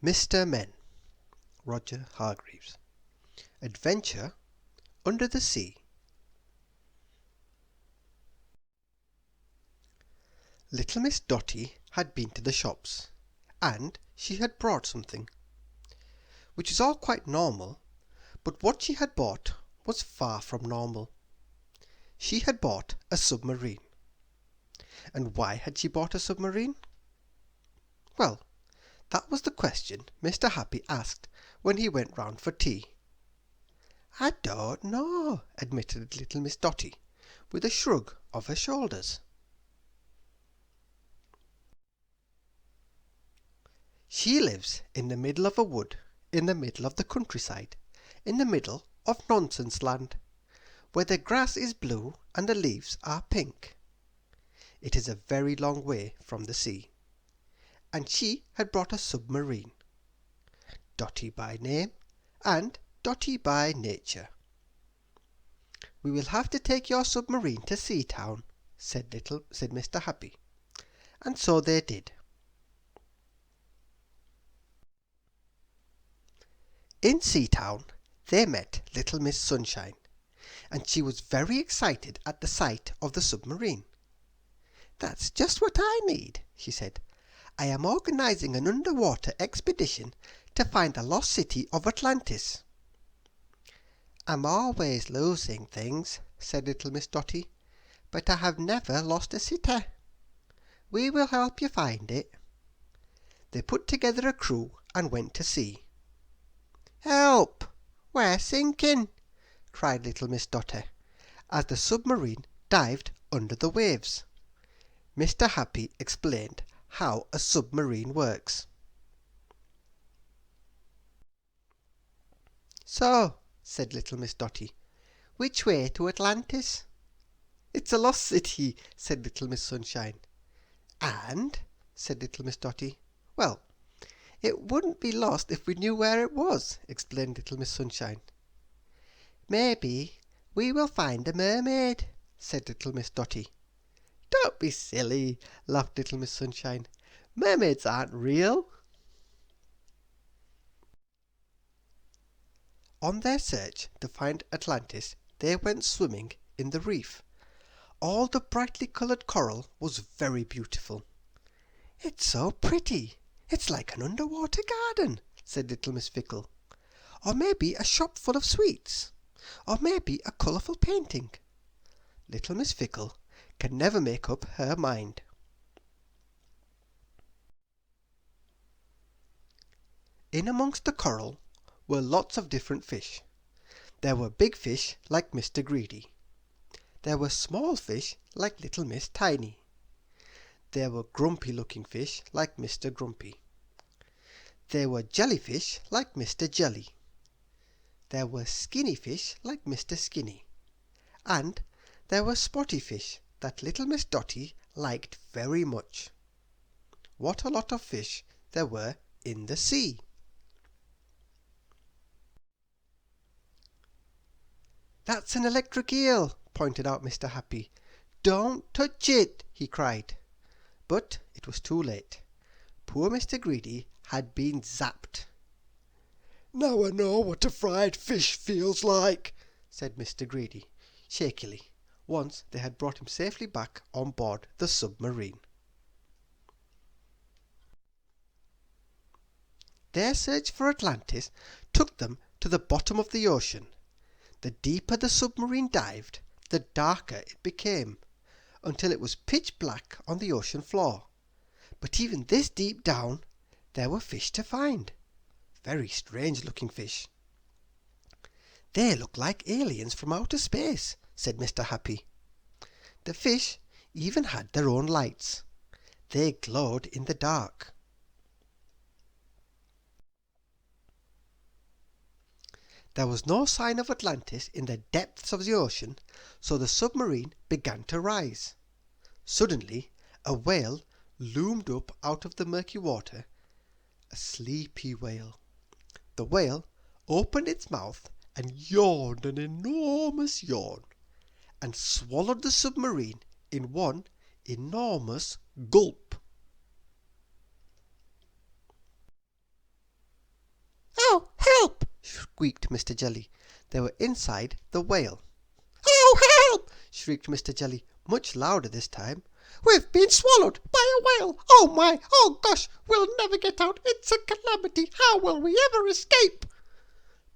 Mr. Men, Roger Hargreaves. Adventure under the sea. Little Miss Dotty had been to the shops, and she had brought something, which is all quite normal, but what she had bought was far from normal. She had bought a submarine. And why had she bought a submarine? Well, that was the question Mr. Happy asked when he went round for tea. "I don't know," admitted little Miss Dotty, with a shrug of her shoulders. She lives in the middle of a wood, in the middle of the countryside, in the middle of Nonsense Land, where the grass is blue and the leaves are pink. It is a very long way from the sea, and she had brought a submarine, Dotty by name and Dotty by nature. "We will have to take your submarine to Seatown," said Mr. Happy. And so they did. In Seatown they met Little Miss Sunshine, and she was very excited at the sight of the submarine. "That's just what I need," she said. "I am organizing an underwater expedition to find the lost city of Atlantis." "I'm always losing things," said little Miss Dotty, "but I have never lost a city. We will help you find it." They put together a crew and went to sea. "Help! We're sinking!" cried little Miss Dotty, as the submarine dived under the waves. Mr. Happy explained how a submarine works. "So," said little Miss Dotty, "which way to Atlantis?" "It's a lost city," said little Miss Sunshine. "And," said little Miss Dotty, "well, it wouldn't be lost if we knew where it was," explained little Miss Sunshine. "Maybe we will find a mermaid," said little Miss Dotty. "Don't be silly," laughed little Miss Sunshine. "Mermaids aren't real." On their search to find Atlantis, they went swimming in the reef. All the brightly coloured coral was very beautiful. "It's so pretty. It's like an underwater garden," said little Miss Fickle. "Or maybe a shop full of sweets. Or maybe a colourful painting." Little Miss Fickle can never make up her mind. In amongst the coral were lots of different fish. There were big fish like Mr. Greedy. There were small fish like little Miss Tiny. There were grumpy-looking fish like Mr. Grumpy. There were jellyfish like Mr. Jelly. There were skinny fish like Mr. Skinny. And there were spotty fish that little Miss Dotty liked very much. What a lot of fish there were in the sea! "That's an electric eel," pointed out Mr. Happy. "Don't touch it," he cried. But it was too late. Poor Mr. Greedy had been zapped. "Now I know what a fried fish feels like," said Mr. Greedy, shakily, once they had brought him safely back on board the submarine. Their search for Atlantis took them to the bottom of the ocean. The deeper the submarine dived, the darker it became, until it was pitch black on the ocean floor. But even this deep down, there were fish to find. Very strange-looking fish. "They look like aliens from outer space," said Mr. Happy. The fish even had their own lights. They glowed in the dark. There was no sign of Atlantis in the depths of the ocean, so the submarine began to rise. Suddenly a whale loomed up out of the murky water, a sleepy whale. The whale opened its mouth and yawned an enormous yawn, and swallowed the submarine in one enormous gulp. squeaked Mr. Jelly. They were inside the whale. "Oh, help!" shrieked Mr. Jelly, much louder this time. "We've been swallowed by a whale! Oh my! Oh gosh! We'll never get out! It's a calamity! How will we ever escape?"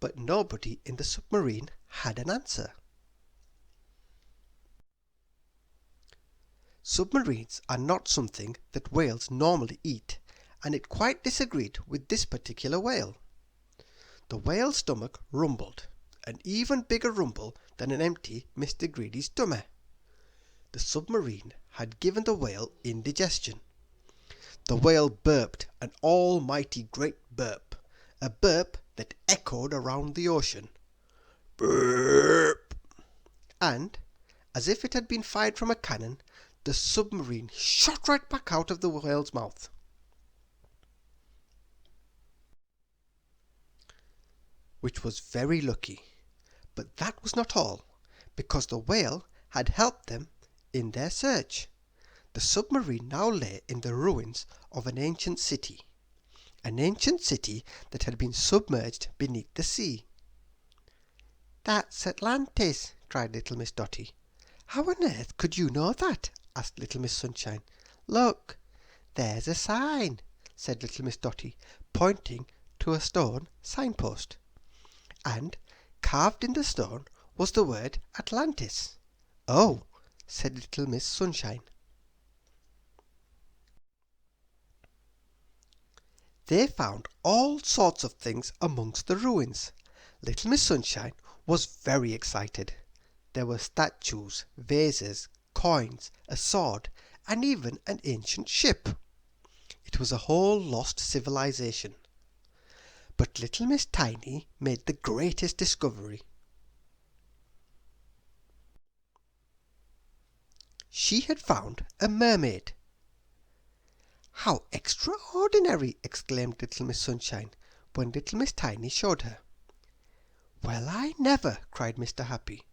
But nobody in the submarine had an answer. Submarines are not something that whales normally eat, and it quite disagreed with this particular whale. The whale's stomach rumbled, an even bigger rumble than an empty Mr. Greedy's tummy. The submarine had given the whale indigestion. The whale burped an almighty great burp, a burp that echoed around the ocean. Burp! And, as if it had been fired from a cannon, the submarine shot right back out of the whale's mouth. Which was very lucky. But that was not all, because the whale had helped them in their search. The submarine now lay in the ruins of an ancient city that had been submerged beneath the sea. "That's Atlantis!" cried Little Miss Dotty. "How on earth could you know that?" asked Little Miss Sunshine. "Look, there's a sign," said Little Miss Dotty, pointing to a stone signpost. And carved in the stone was the word Atlantis. "Oh," said Little Miss Sunshine. They found all sorts of things amongst the ruins. Little Miss Sunshine was very excited. There were statues, vases, coins, a sword, and even an ancient ship. It was a whole lost civilization. But Little Miss Tiny made the greatest discovery. She had found a mermaid. "How extraordinary!" exclaimed Little Miss Sunshine, when Little Miss Tiny showed her. "Well, I never!" cried Mr. Happy.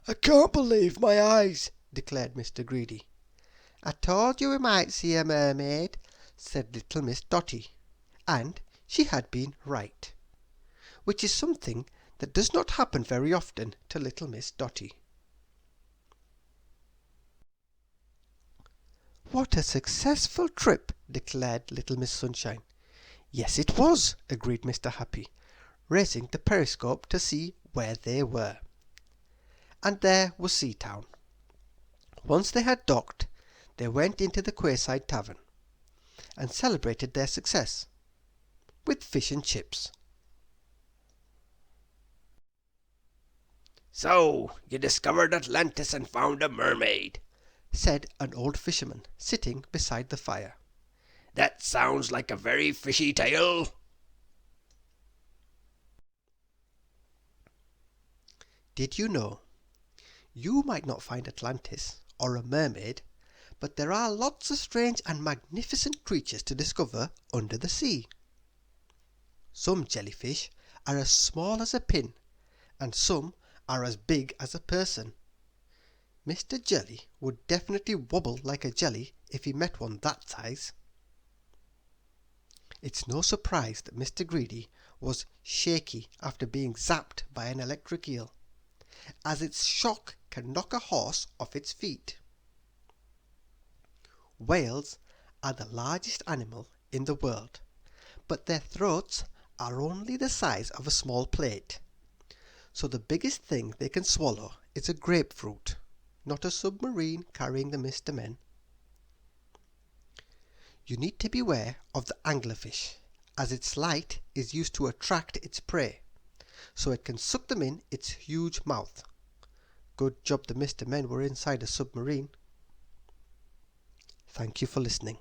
"I can't believe my eyes!" declared Mr. Greedy. "I told you we might see a mermaid," said Little Miss Dotty, and she had been right, which is something that does not happen very often to Little Miss Dotty. "What a successful trip!" declared Little Miss Sunshine. "Yes, it was," agreed Mr. Happy, raising the periscope to see where they were. And there was Seatown. Once they had docked, they went into the Quayside Tavern and celebrated their success with fish and chips. "So, you discovered Atlantis and found a mermaid," said an old fisherman sitting beside the fire. "That sounds like a very fishy tale." Did you know? You might not find Atlantis or a mermaid, but there are lots of strange and magnificent creatures to discover under the sea. Some jellyfish are as small as a pin, and some are as big as a person. Mr. Jelly would definitely wobble like a jelly if he met one that size. It's no surprise that Mr. Greedy was shaky after being zapped by an electric eel, as its shock can knock a horse off its feet. Whales are the largest animal in the world, but their throats are only the size of a small plate, so the biggest thing they can swallow is a grapefruit, not a submarine carrying the Mr. Men. You need to beware of the anglerfish, as its light is used to attract its prey, so it can suck them in its huge mouth. Good job the Mr. Men were inside a submarine. Thank you for listening.